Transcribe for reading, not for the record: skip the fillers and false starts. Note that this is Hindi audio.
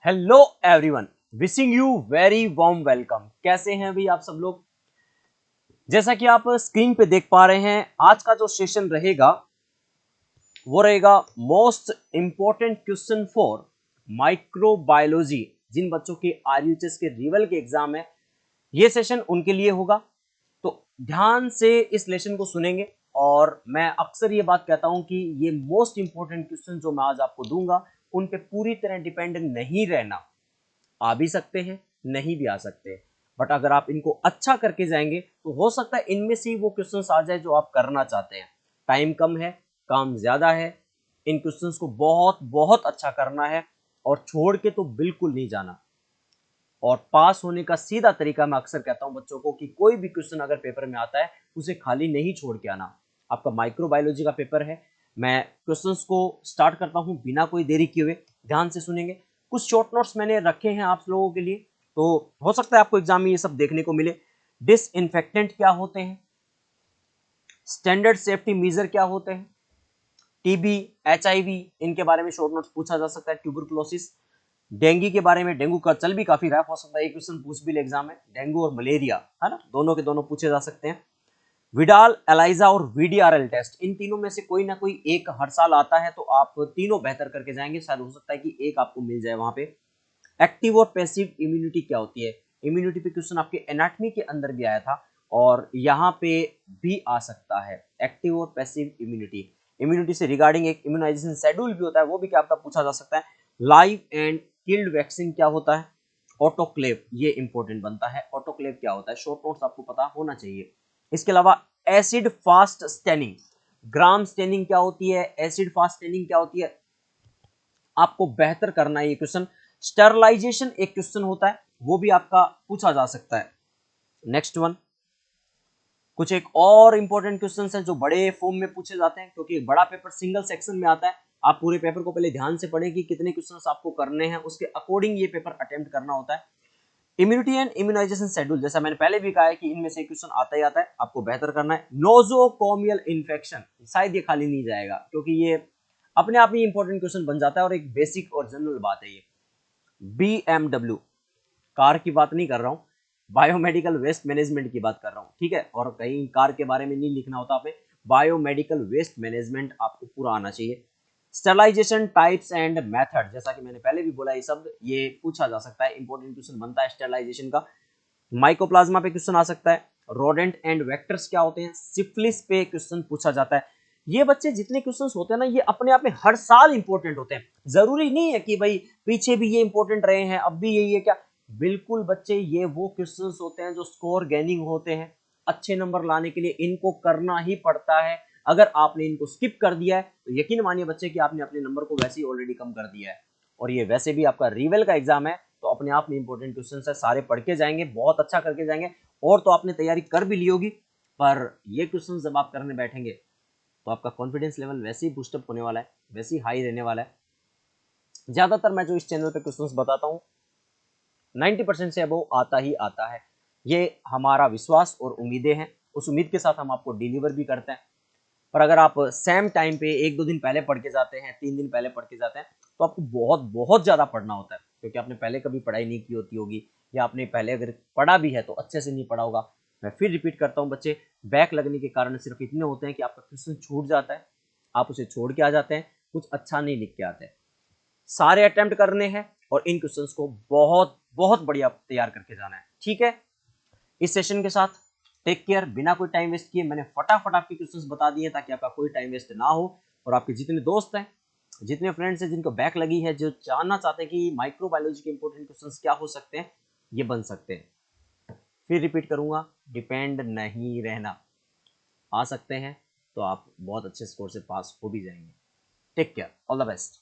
Hello everyone, wishing you very warm welcome. कैसे हैं भाई आप सब लोग। जैसा कि आप स्क्रीन पे देख पा रहे हैं, आज का जो सेशन रहेगा वो रहेगा most important question for microbiology. जिन बच्चों के आरयूएचएस के रिवल के एग्जाम है, ये सेशन उनके लिए होगा। तो ध्यान से इस लेसन को सुनेंगे। और मैं अक्सर ये बात कहता हूं कि ये मोस्ट इंपॉर्टेंट क्वेश्चन जो मैं आज आपको दूंगा, उन पे पूरी तरह डिपेंड नहीं रहना। आ भी सकते हैं, नहीं भी आ सकते हैं, बट अगर आप इनको अच्छा करके जाएंगे तो हो सकता है इनमें से वो क्वेश्चंस आ जाए जो आप करना चाहते हैं। टाइम कम है, काम ज्यादा है, इन क्वेश्चंस को बहुत बहुत अच्छा करना है और छोड़ के तो बिल्कुल नहीं जाना। और पास होने का सीधा तरीका मैं अक्सर कहता हूं बच्चों को कि कोई भी क्वेश्चन अगर पेपर में आता है उसे खाली नहीं छोड़ के आना। आपका माइक्रोबायोलॉजी का पेपर है, मैं क्वेश्चंस को स्टार्ट करता हूं बिना कोई देरी किए हुए। ध्यान से सुनेंगे। कुछ शॉर्ट नोट्स मैंने रखे हैं आप लोगों के लिए, तो हो सकता है आपको एग्जाम में ये सब देखने को मिले। डिसइंफेक्टेंट क्या होते हैं, स्टैंडर्ड सेफ्टी मेजर क्या होते हैं, टीबी, एचआईवी, इनके बारे में शॉर्ट नोट्स पूछा जा सकता है। ट्यूबरकुलोसिस, डेंगू के बारे में, डेंगू का चल भी काफी रहा है, हो सकता है एक क्वेश्चन पूछ भी ले एग्जाम में। डेंगू और मलेरिया, है ना, दोनों के दोनों पूछे जा सकते हैं। विडाल, एलाइजा और वीडीआरएल टेस्ट, इन तीनों में से कोई ना कोई एक हर साल आता है, तो आप तीनों बेहतर करके जाएंगे। शायद हो सकता है कि एक आपको मिल जाए वहां पे। एक्टिव और पैसिव इम्यूनिटी क्या होती है, इम्यूनिटी पे क्वेश्चन आपके एनाटॉमी के अंदर भी आया था और यहाँ पे भी आ सकता है। एक्टिव और पैसिव इम्यूनिटी, इम्यूनिटी से रिगार्डिंग एक इम्यूनाइजेशन शेड्यूल भी होता है, वो भी क्या आपका पूछा जा सकता है। लाइव एंड किल्ड वैक्सीन क्या होता है। ऑटोक्लेव, ये इंपॉर्टेंट बनता है, ऑटोक्लेव क्या होता है, शॉर्ट नोट्स आपको पता होना चाहिए। इसके अलावा acid fast staining, gram staining क्या होती है, एसिड फास्ट स्टेनिंग क्या होती है, आपको बेहतर करना है ये क्वेश्चन। स्टरलाइजेशन एक क्वेश्चन होता है, वो भी आपका पूछा जा सकता है। नेक्स्ट वन, कुछ एक और इंपॉर्टेंट क्वेश्चन है जो बड़े फॉर्म में पूछे जाते हैं, क्योंकि बड़ा पेपर सिंगल सेक्शन में आता है। आप पूरे पेपर को पहले ध्यान से पढ़ें कि कितने क्वेश्चंस आपको करने हैं, उसके अकॉर्डिंग ये पेपर अटेम्प्ट करना होता है। इम्यूनिटी एंड इम्यूनाइजेशन शेड्यूल, जैसा मैंने पहले भी कहा है कि इनमें से क्वेश्चन आता ही आता है, आपको बेहतर करना है। नोजोकोमियल इन्फेक्शन, शायद ये खाली नहीं जाएगा, क्योंकि ये अपने आप ही इंपॉर्टेंट क्वेश्चन बन जाता है और एक बेसिक और जनरल बात है ये। बीएमडब्ल्यू, कार की बात नहीं कर रहा हूं, बायोमेडिकल वेस्ट मैनेजमेंट की बात कर रहा हूं, ठीक है। और कहीं कार के बारे में नहीं लिखना होता आपने, बायोमेडिकल वेस्ट मैनेजमेंट आपको पूरा आना चाहिए। स्टरलाइजेशन टाइप्स एंड मेथड, जैसा कि मैंने पहले भी बोला, ये शब्द ये पूछा जा सकता है, इंपॉर्टेंट क्वेश्चन बनता है स्टरलाइजेशन का। माइकोप्लाज्मा पे क्वेश्चन आ सकता है। रोडेंट एंड वेक्टर्स क्या होते हैं, सिफिलिस पे क्वेश्चन पूछा जाता है। ये बच्चे जितने क्वेश्चंस होते हैं ना, ये अपने आप में हर साल इंपॉर्टेंट होते हैं। जरूरी नहीं है कि भाई पीछे भी ये इंपॉर्टेंट रहे हैं, अब भी यही है क्या। बिल्कुल बच्चे, ये वो क्वेश्चंस होते हैं जो स्कोर गेनिंग होते हैं। अच्छे नंबर लाने के लिए इनको करना ही पड़ता है। अगर आपने इनको स्किप कर दिया है तो यकीन मानिए बच्चे कि आपने अपने नंबर को वैसे ही ऑलरेडी कम कर दिया है। और ये वैसे भी आपका रिवेल का एग्जाम है, तो अपने आप में इंपॉर्टेंट क्वेश्चन है, सारे पढ़ के जाएंगे, बहुत अच्छा करके जाएंगे। और तो आपने तैयारी कर भी ली होगी, पर ये क्वेश्चन जब आप करने बैठेंगे तो आपका कॉन्फिडेंस लेवल वैसे ही बूस्टअप होने वाला है, वैसे ही हाई रहने वाला है। ज्यादातर मैं जो इस चैनल पे क्वेश्चंस बताता हूँ 90% से अबव आता ही आता है। ये हमारा विश्वास और उम्मीदें हैं, उस उम्मीद के साथ हम आपको डिलीवर भी करते हैं। पर अगर आप सेम टाइम पे 1-2 दिन पहले पढ़ के जाते हैं, 3 दिन पहले पढ़ के जाते हैं, तो आपको बहुत बहुत ज्यादा पढ़ना होता है, क्योंकि आपने पहले कभी पढ़ाई नहीं की होती होगी, या आपने पहले अगर पढ़ा भी है तो अच्छे से नहीं पढ़ा होगा। मैं फिर रिपीट करता हूँ बच्चे, बैक लगने के कारण सिर्फ इतने होते हैं कि आपका क्वेश्चन छूट जाता है, आप उसे छोड़ के आ जाते हैं, कुछ अच्छा नहीं लिख के आते हैं। सारे अटेम्प्ट करने हैं और इन क्वेश्चंस को बहुत बहुत बढ़िया तैयार करके जाना है, ठीक है। इस सेशन के साथ टेक केयर। बिना कोई टाइम वेस्ट किए मैंने फटाफट आपके क्वेश्चंस बता दिए, ताकि आपका कोई टाइम वेस्ट ना हो। और आपके जितने दोस्त हैं, जितने फ्रेंड्स हैं जिनको बैक लगी है, जो जानना चाहते हैं कि माइक्रोबायोलॉजी के इंपॉर्टेंट क्वेश्चंस क्या हो सकते हैं, ये बन सकते हैं। फिर रिपीट करूंगा, डिपेंड नहीं रहना। आ सकते हैं तो आप बहुत अच्छे स्कोर से पास हो भी जाएंगे। Take care, all the best.